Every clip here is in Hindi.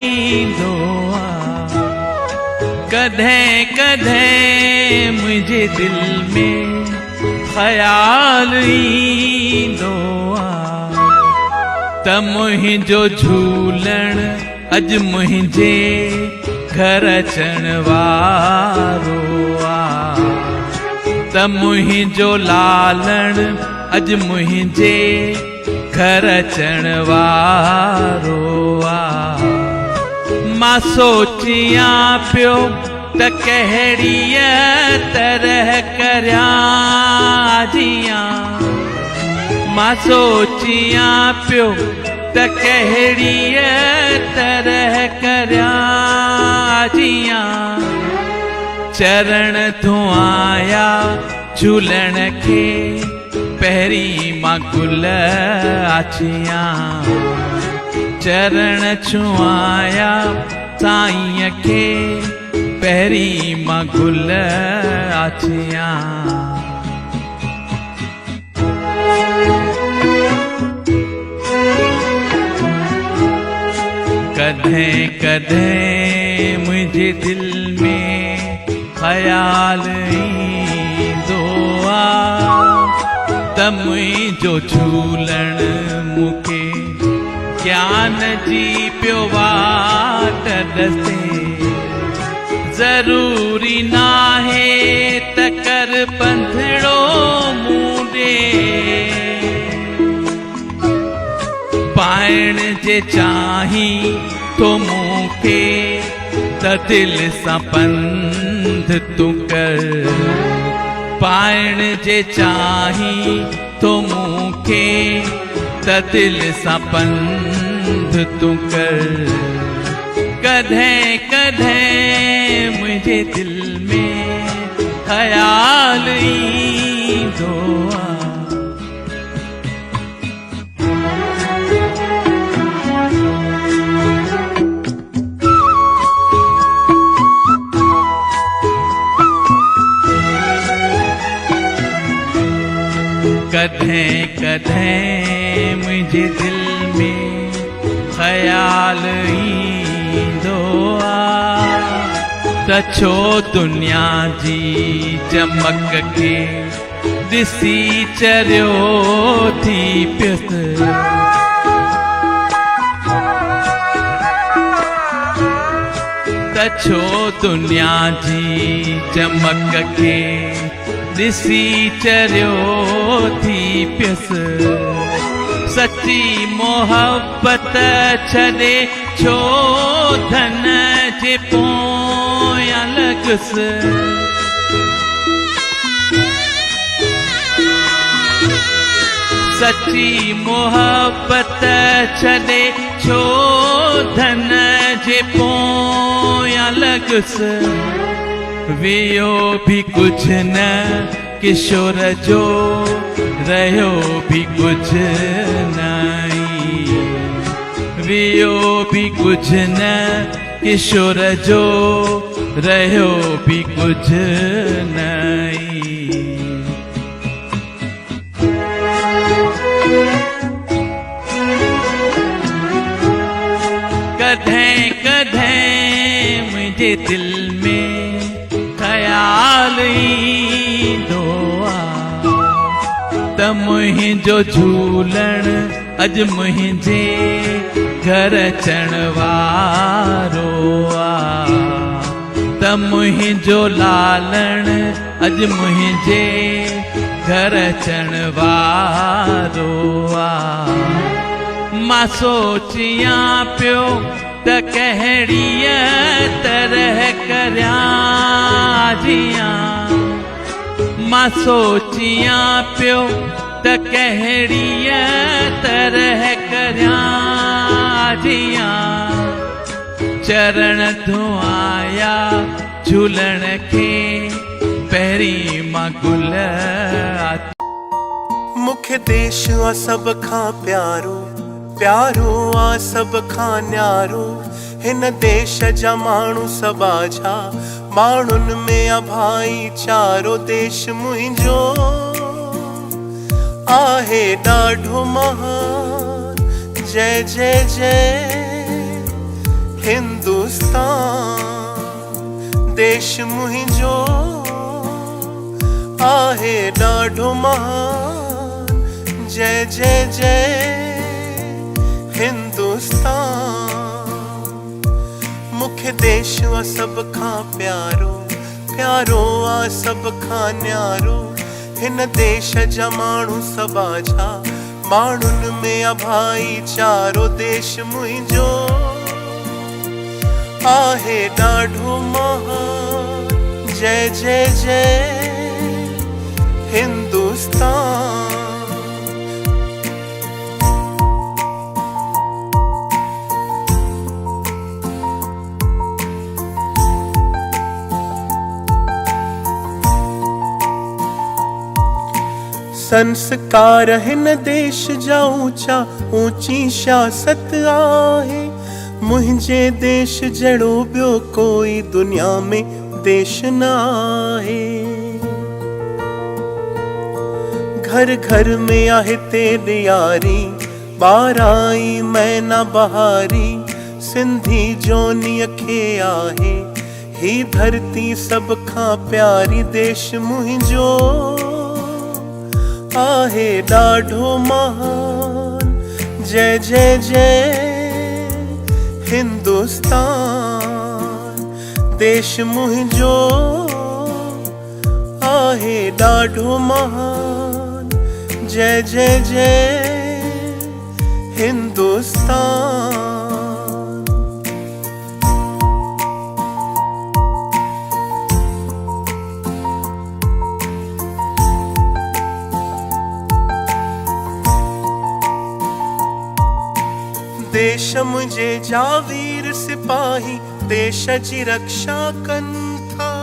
ईंदो आहे। कॾहिं कॾहिं मुंहिंजे दिल में ख़्याल ईंदो आहे त मुंहिंजो झूलण अॼु मुंहिंजे घर अचण वारो आहे, त मुंहिंजो लालण अॼु मुंहिंजे घर अचण वारो आहे। मां सोचियां पियो त कहिड़ीअ तरह करियां जियां, मां सोचियां पियो त कहिड़ीअ तरह करियां जियां। चरण धोआया झूलण खे पहिरीं मां गुल आचियां, चरण छुआया साईं खे पहिरीं मां गुल आचियां। कॾहिं कॾहिं मुंहिंजे दिल में ख़्याल ईंदो आहे त मुंहिंजो झूलण मूंखे ज्ञान जी पियो वाट ॾसे। ज़रूरी नाहे त कर पंधिड़ो मूं ॾे, पाइण जे चाहीं तो मूंखे त दिल सां पंध तूं कर, पाइण जे चाहीं तो मूंखे त दिल सां पंध तूं कर। कॾहिं कॾहिं मुंहिंजे दिल में ख़्याल ईंदो आहे। कॾहिं कॾहिं मुंहिंजे दिल में ख़्याल ईंदो आहे त छो दुनिया जी चमक खे ॾिसी चरियो थी पियुसि, त छो दुनिया जी चमक खे ॾिसी चरियो थी पियुसि। सच्ची मोहब्बत छॾे छो धन जे पोयां लॻुसि, सच्ची मोहब्बत छॾे छो धन जे पोयां लॻुसि। वियो भी कुछ न किशोर जो, रहियो भी कुछ नहीं, वियो भी कुछ न किशोर जो, रहियो भी कुछ नहीं। कॾहिं कॾहिं मुंहिंजे दिल में ख़्याल ईंदो आहे त मुंहिंजो झूलण अॼु मुंहिंजे घर अचण वारो आहे, त मुंहिंजो लालण अॼु मुंहिंजे घर अचण वारो आहे। मां सोचियां पियो त कहिड़ीअ तरह करियां जियां, मां सोचियां पियो त कहिड़ीअ तरह करियां जियां। चरण धोआया झूलण खे पहिरीं मां गुल आचियां। मूंखे देश आ सभ खां प्यारो, प्यारो आ सभ खां न्यारो। हिन देश जा माण्हू सभा छा, माण्हुनि में आ भाईचारो। देश मुंहिंजो आहे ॾाढो महान, जय जय जय हिंद। देश मुहिंजो आहे ॾाढो महान। जय जय जय हिंदुस्तान। मुख्य देश आ सब खां प्यारो, प्यारो आ सब खां न्यारो। हिन देश जा माण्हू सब आझा, माण्हुनि में आ भाईचारो। देश मुहिंजो आहे ॾाढो महान। जय जय जय हिंदुस्तान। संस्कार हिन देश जा ऊंचा, ऊंची सियासत आहे। मुंहिंजे देश जहिड़ो ॿियो कोई दुनिया में देश न आहे। घर घर में आहे तेरी यारी, ॿाराई मैना बहारी। सिंधी जोनीअ खे आहे ही धरती सब खां प्यारी। देश मुहिंजो आहे ॾाढो महान। जय जय जय हिंदुस्तान। देश मुहिंजो आहे ॾाढो महान। जय जय जय हिंदुस्तान। देश मुझे जावीर सिपाही देश जी रक्षा कनि था।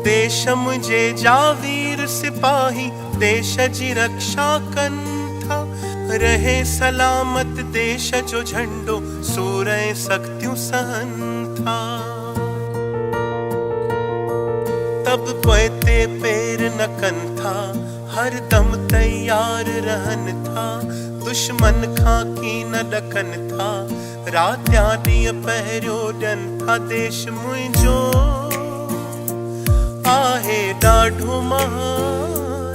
देश मुझे जावीर सिपाही देश जी रक्षा कनि था। रहे सलामत देश जो झंडो सूरय शक्तियों सहन था। तब पते पैर न कनि था, हर दम तैयार रहन था। दुश्मन खां की न ॾकन था, रात्या ॾींहं पहिरियों ॾियनि था। देश मुंहिंजो आहे ॾाढो महान।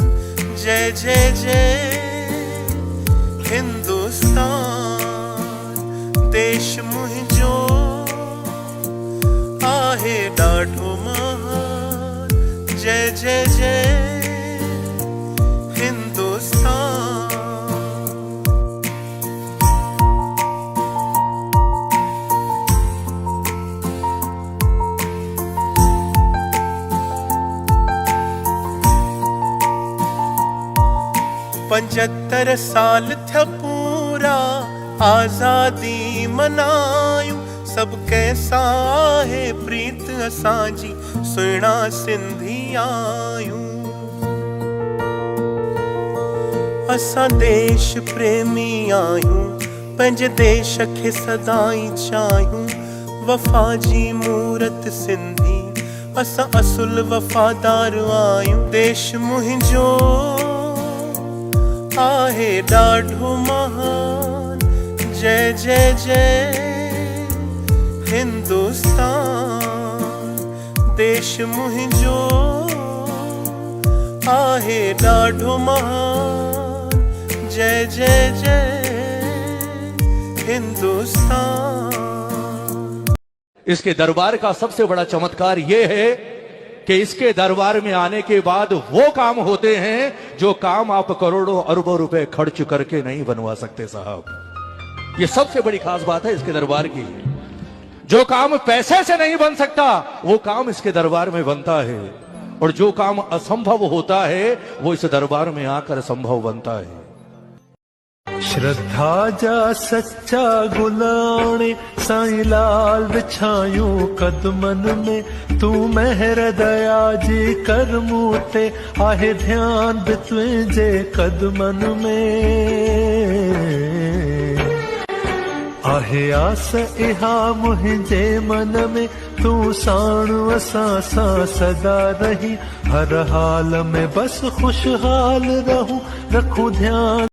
जय जय जय हिंदुस्तान। देश मुंहिंजो आहे ॾाढो महान। जय जय जय हिंदुस्तान। पंजहत्तर साल थिया पूरा आज़ादी मनायूं। सब कैसा है प्रीत असांजी सुहिणा सिंधी आयूं। असां देश प्रेमी आहियूं, पंहिंजे देश खे सदाई चाहियूं। वफ़ा जी मूरत सिंधी असां असुल वफ़ादार आहियूं। देश मुहिंजो आहे ॾाढो महान। जय जय जय हिंदुस्तान। देश मुहिंजो आहे ॾाढो महान। जय जय जय हिंदुस्तान। इसके दरबार का सबसे बड़ा चमत्कार यह है कि इसके दरबार में आने के बाद वो काम होते हैं जो काम आप करोड़ों अरबों रुपए खर्च करके नहीं बनवा सकते साहब। ये सबसे बड़ी खास बात है इसके दरबार की। जो काम पैसे से नहीं बन सकता वो काम इसके दरबार में बनता है, और जो काम असंभव होता है वो इस दरबार में आकर संभव बनता है। श्रद्धा जा सच्चा गुलाणे साईं लाल विछायूं कदमन में। तू महर दया जी कर मूं ते आहे ध्यान बि तुंहिंजे कदमन में। आहे आस इहा मुंहिंजे मन में, तू साण असां सां सदा रही। हर हाल में बस खुशहाल रहूं, रखूं ध्यान